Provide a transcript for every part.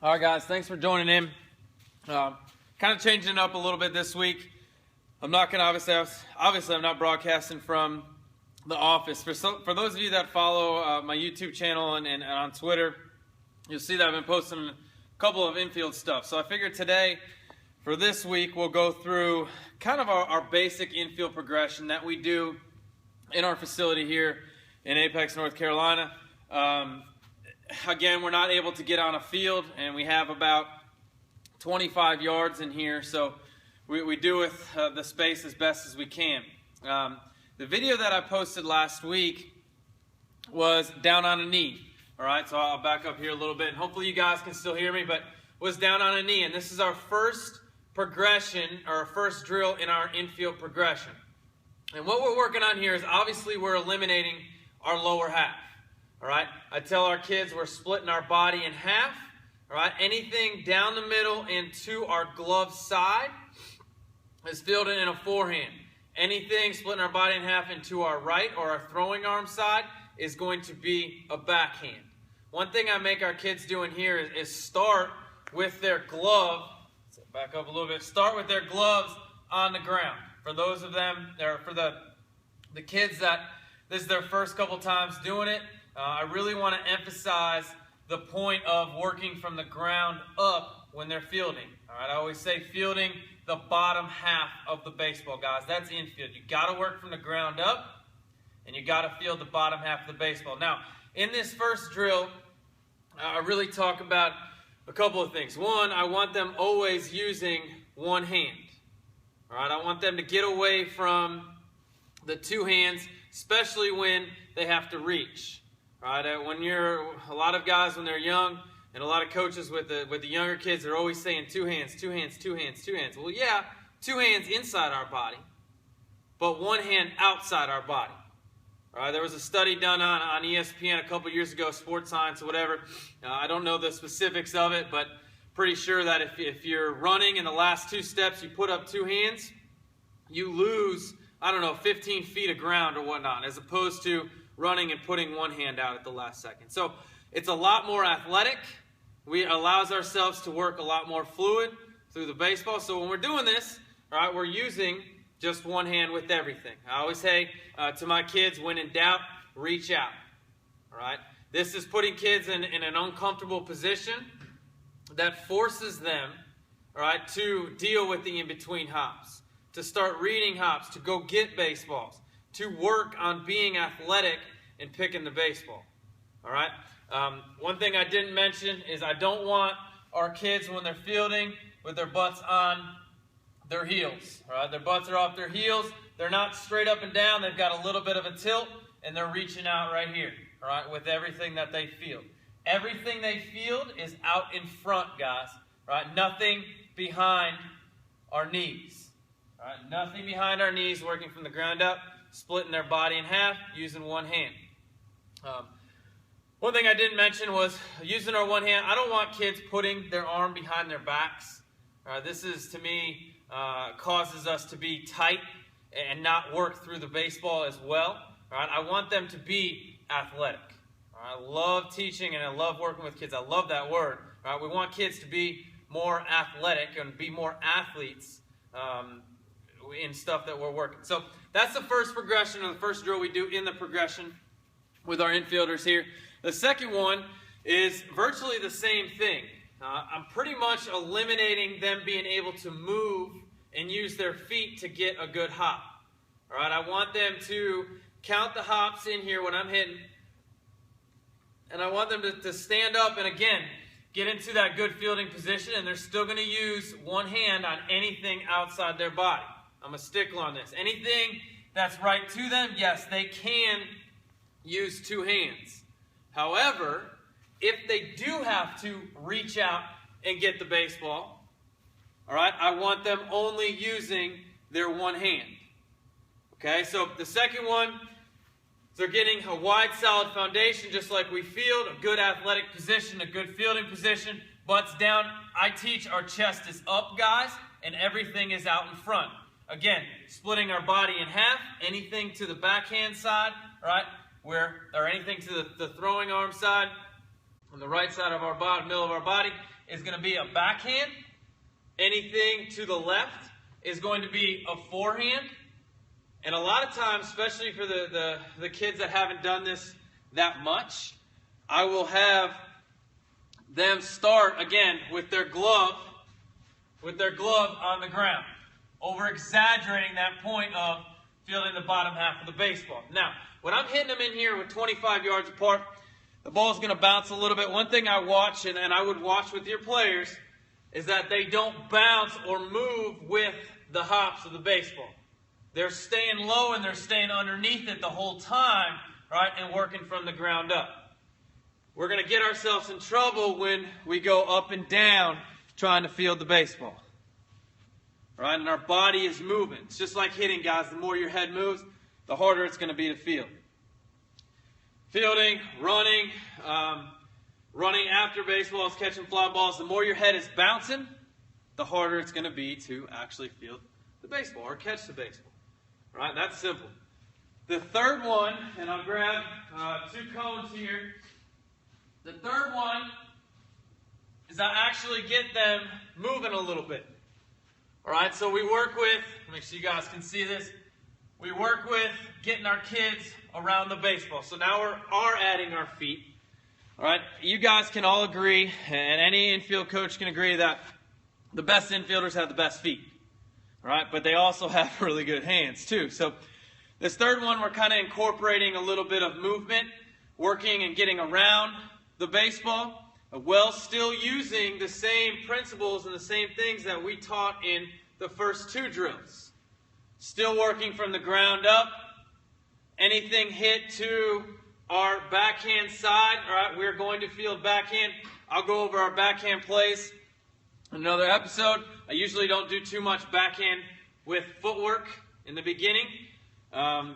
All right, guys, thanks for joining in. Kind of changing it up a little bit this week. I'm not going to, obviously I'm not broadcasting from the office. For those of you that follow my YouTube channel and on Twitter, you'll see that I've been posting a couple of infield stuff. So I figured today, for this week, we'll go through kind of our basic infield progression that we do in our facility here in Apex, North Carolina. Again, we're not able to get on a field, and we have about 25 yards in here, so we do with the space as best as we can. The video that I posted last week was down on a knee. All right, so I'll back up here a little bit, and hopefully you guys can still hear me, but was down on a knee, and this is our first progression, or our first drill in our infield progression. And what we're working on here is obviously we're eliminating our lower half. All right, I tell our kids we're splitting our body in half. All right, anything down the middle and to our glove side is fielded in a forehand. Anything splitting our body in half into our right or our throwing arm side is going to be a backhand. One thing I make our kids do in here is start with their glove. So back up a little bit. Start with their gloves on the ground. For those of them, or for the kids that this is their first couple times doing it, I really want to emphasize the point of working from the ground up when they're fielding. All right, I always say fielding the bottom half of the baseball, guys. That's infield. You got to work from the ground up, and you got to field the bottom half of the baseball. Now, in this first drill, I really talk about a couple of things. One, I want them always using one hand. All right, I want them to get away from the two hands, especially when they have to reach. All right, when a lot of guys when they're young, and a lot of coaches with the younger kids, they're always saying two hands, two hands, two hands, two hands. Well, yeah, two hands inside our body, but one hand outside our body. All right, there was a study done on ESPN a couple years ago, sports science or whatever. I don't know the specifics of it, but pretty sure that if you're running in the last two steps, you put up two hands, you lose, 15 feet of ground or whatnot, as opposed to running and putting one hand out at the last second. So it's a lot more athletic. It allows ourselves to work a lot more fluid through the baseball. So when we're doing this, all right, we're using just one hand with everything. I always say to my kids, when in doubt, reach out. All right, this is putting kids in an uncomfortable position that forces them, all right, to deal with the in-between hops, to start reading hops, to go get baseballs, to work on being athletic and picking the baseball. All right. One thing I didn't mention is I don't want our kids when they're fielding with their butts on their heels. All right. Their butts are off their heels. They're not straight up and down. They've got a little bit of a tilt, and they're reaching out right here. All right, with everything that they field. Everything they field is out in front, guys. Right. Nothing behind our knees. All right. Nothing behind our knees. Working from the ground up. Splitting their body in half, using one hand. One thing I didn't mention was using our one hand. I don't want kids putting their arm behind their backs. This is, to me, causes us to be tight and not work through the baseball as well. All right? I want them to be athletic. All right? I love teaching and I love working with kids. I love that word. All right? We want kids to be more athletic and be more athletes in stuff that we're working. So that's the first progression, or the first drill we do in the progression with our infielders here. The second one is virtually the same thing. I'm pretty much eliminating them being able to move and use their feet to get a good hop. All right, I want them to count the hops in here when I'm hitting, and I want them to stand up and again get into that good fielding position, and they're still going to use one hand on anything outside their body. I'm a stickler on this. Anything that's right to them, yes, they can use two hands. However, if they do have to reach out and get the baseball, all right, I want them only using their one hand. Okay, so the second one, they're getting a wide, solid foundation, just like we field, a good athletic position, a good fielding position, butts down. I teach our chest is up, guys, and everything is out in front. Again, splitting our body in half, anything to the backhand side, right, or anything to the throwing arm side, on the right side of our body, middle of our body, is going to be a backhand. Anything to the left is going to be a forehand. And a lot of times, especially for the kids that haven't done this that much, I will have them start again with their glove on the ground, over exaggerating that point of fielding the bottom half of the baseball. Now, when I'm hitting them in here with 25 yards apart, the ball's going to bounce a little bit. One thing I watch, and I would watch with your players, is that they don't bounce or move with the hops of the baseball. They're staying low and they're staying underneath it the whole time, right, and working from the ground up. We're going to get ourselves in trouble when we go up and down trying to field the baseball. Right? And our body is moving. It's just like hitting, guys. The more your head moves, the harder it's going to be to field. Fielding, running after baseballs, catching fly balls, the more your head is bouncing, the harder it's going to be to actually field the baseball or catch the baseball. Right? That's simple. The third one, and I'll grab 2 cones here. The third one is I actually get them moving a little bit. All right, so we work with, make sure you guys can see this, we work with getting our kids around the baseball. So now we are adding our feet. All right, you guys can all agree, and any infield coach can agree, that the best infielders have the best feet. All right, but they also have really good hands too. So this third one, we're kind of incorporating a little bit of movement, working and getting around the baseball, while still using the same principles and the same things that we taught in the first 2 drills. Still working from the ground up. Anything hit to our backhand side, all right, we're going to field backhand. I'll go over our backhand plays in another episode. I usually don't do too much backhand with footwork in the beginning.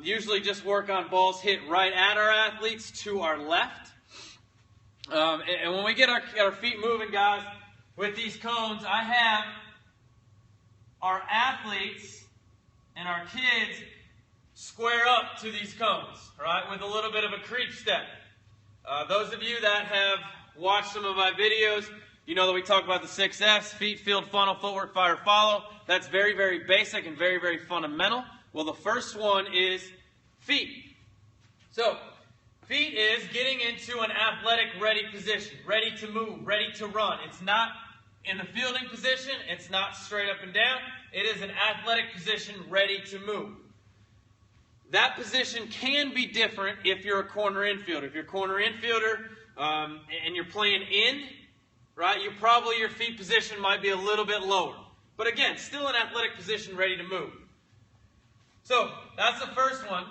Usually just work on balls hit right at our athletes to our left. And when we get our feet moving, guys, with these cones, I have our athletes and our kids square up to these cones, right, with a little bit of a creep step. Those of you that have watched some of my videos, you know that we talk about the 6 F's: feet, field, funnel, footwork, fire, follow. That's very, very basic and very, very fundamental. Well, the first one is feet. So, feet is getting into an athletic ready position, ready to move, ready to run. It's not in the fielding position. It's not straight up and down. It is an athletic position ready to move. That position can be different if you're a corner infielder. If you're a corner infielder and you're playing in, right, your feet position might be a little bit lower. But again, still an athletic position ready to move. So that's the first one.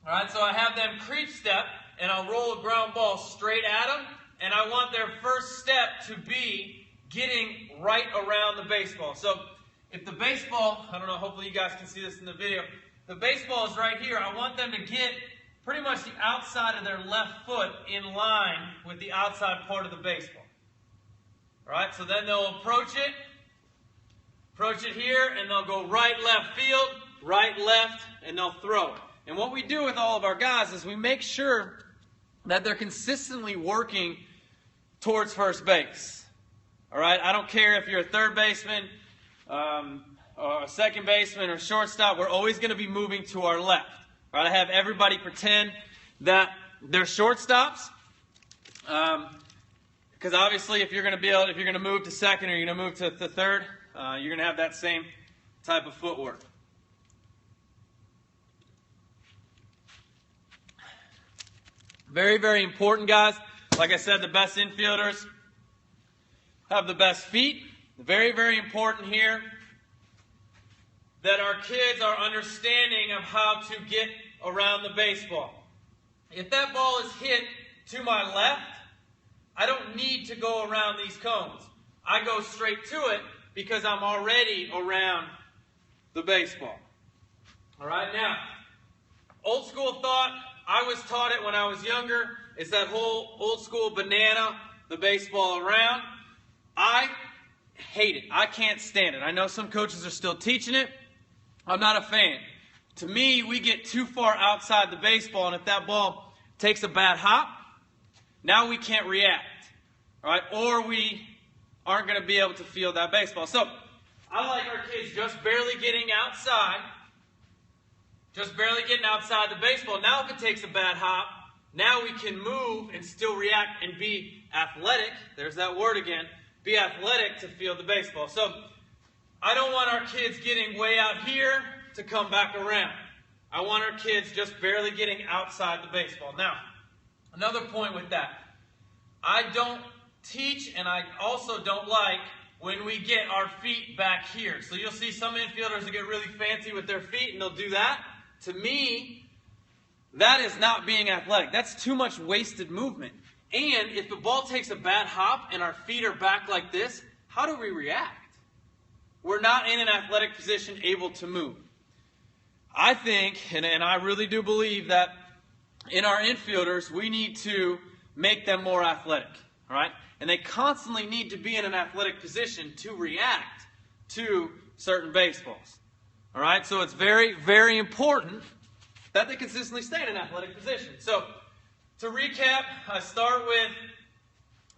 All right, so I have them creep step, and I'll roll a ground ball straight at them, and I want their first step to be getting right around the baseball. So if the baseball, I don't know, hopefully you guys can see this in the video, the baseball is right here. I want them to get pretty much the outside of their left foot in line with the outside part of the baseball. All right, so then they'll approach it here, and they'll go right, left field, right, left, and they'll throw it. And what we do with all of our guys is we make sure that they're consistently working towards first base. All right? I don't care if you're a third baseman, or a second baseman, or shortstop. We're always going to be moving to our left. All right? I have everybody pretend that they're shortstops. Because obviously, if you're going to move to second or you're going to move to the third, you're going to have that same type of footwork. Very, very important, guys. Like I said, the best infielders have the best feet. Very, very important here that our kids are understanding of how to get around the baseball. If that ball is hit to my left, I don't need to go around these cones. I go straight to it because I'm already around the baseball. All right, now, old school thought, I was taught it when I was younger. It's that whole old school banana, the baseball around. I hate it. I can't stand it. I know some coaches are still teaching it. I'm not a fan. To me, we get too far outside the baseball, and if that ball takes a bad hop, now we can't react. All right? Or we aren't going to be able to field that baseball. So I like our kids just barely getting outside. Just barely getting outside the baseball. Now if it takes a bad hop, now we can move and still react and be athletic. There's that word again. Be athletic to field the baseball. So I don't want our kids getting way out here to come back around. I want our kids just barely getting outside the baseball. Now, another point with that. I don't teach, and I also don't like when we get our feet back here. So you'll see some infielders that get really fancy with their feet, and they'll do that. To me, that is not being athletic. That's too much wasted movement. And if the ball takes a bad hop and our feet are back like this, how do we react? We're not in an athletic position able to move. I think, and I really do believe that in our infielders, we need to make them more athletic, all right? And they constantly need to be in an athletic position to react to certain baseballs, all right? So it's very, very important that they consistently stay in an athletic position. So to recap, I start with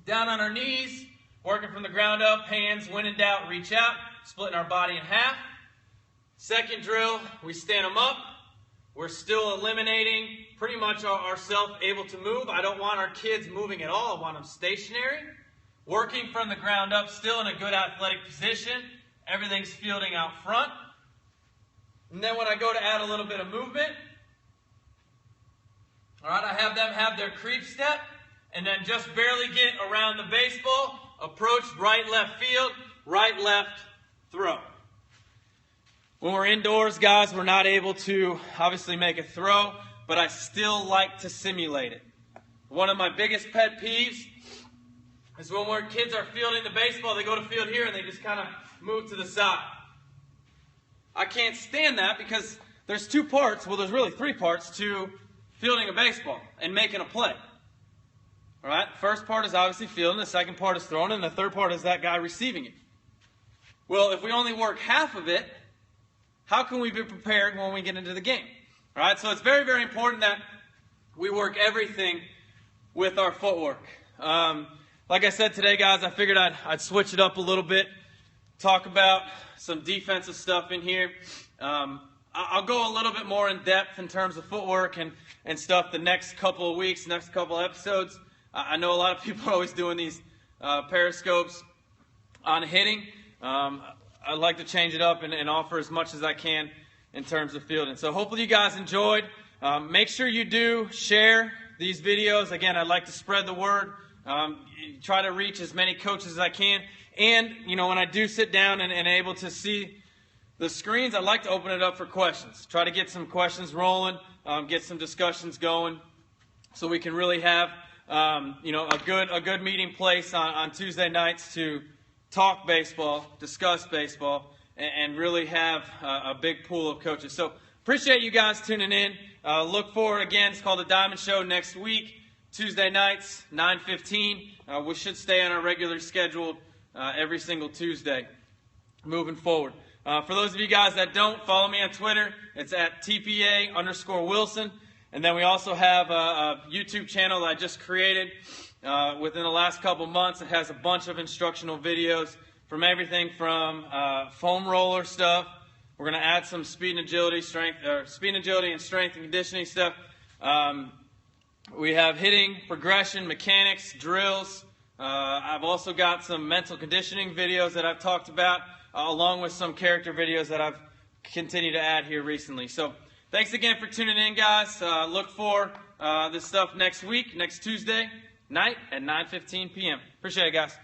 down on our knees, working from the ground up, hands, when in doubt, reach out, splitting our body in half. Second drill, we stand them up. We're still eliminating pretty much ourselves able to move. I don't want our kids moving at all. I want them stationary. Working from the ground up, still in a good athletic position. Everything's fielding out front. And then when I go to add a little bit of movement, all right, I have them have their creep step and then just barely get around the baseball, approach right, left field, right, left, throw. When we're indoors, guys, we're not able to obviously make a throw, but I still like to simulate it. One of my biggest pet peeves is when kids are fielding the baseball, they go to field here and they just kind of move to the side. I can't stand that because there's two parts, well, there's really three parts to fielding a baseball and making a play. All right, first part is obviously fielding, the second part is throwing, and the third part is that guy receiving it. Well, if we only work half of it, how can we be prepared when we get into the game? All right, so it's very, very important that we work everything with our footwork. Like I said today, guys, I figured I'd switch it up a little bit, talk about some defensive stuff in here. I'll go a little bit more in depth in terms of footwork and stuff the next couple of weeks, next couple of episodes. I know a lot of people are always doing these periscopes on hitting. I'd like to change it up and offer as much as I can in terms of fielding. So hopefully you guys enjoyed. Make sure you do share these videos. Again, I'd like to spread the word. Try to reach as many coaches as I can. And, you know, when I do sit down and able to see the screens, I'd like to open it up for questions. Try to get some questions rolling, get some discussions going so we can really have, you know, a good meeting place on Tuesday nights to talk baseball, discuss baseball, and really have a big pool of coaches. So appreciate you guys tuning in. Look forward, again, it's called The Diamond Show next week, Tuesday nights, 9:15. We should stay on our regular scheduled every single Tuesday moving forward. For those of you guys that don't, follow me on Twitter. It's at TPA_Wilson. And then we also have a YouTube channel that I just created within the last couple months. It has a bunch of instructional videos from everything from foam roller stuff. We're going to add some speed and agility, and strength and conditioning stuff. We have hitting, progression, mechanics, drills. I've also got some mental conditioning videos that I've talked about, along with some character videos that I've continued to add here recently. So thanks again for tuning in, guys. Look for this stuff next week, next Tuesday night at 9:15 p.m. Appreciate it, guys.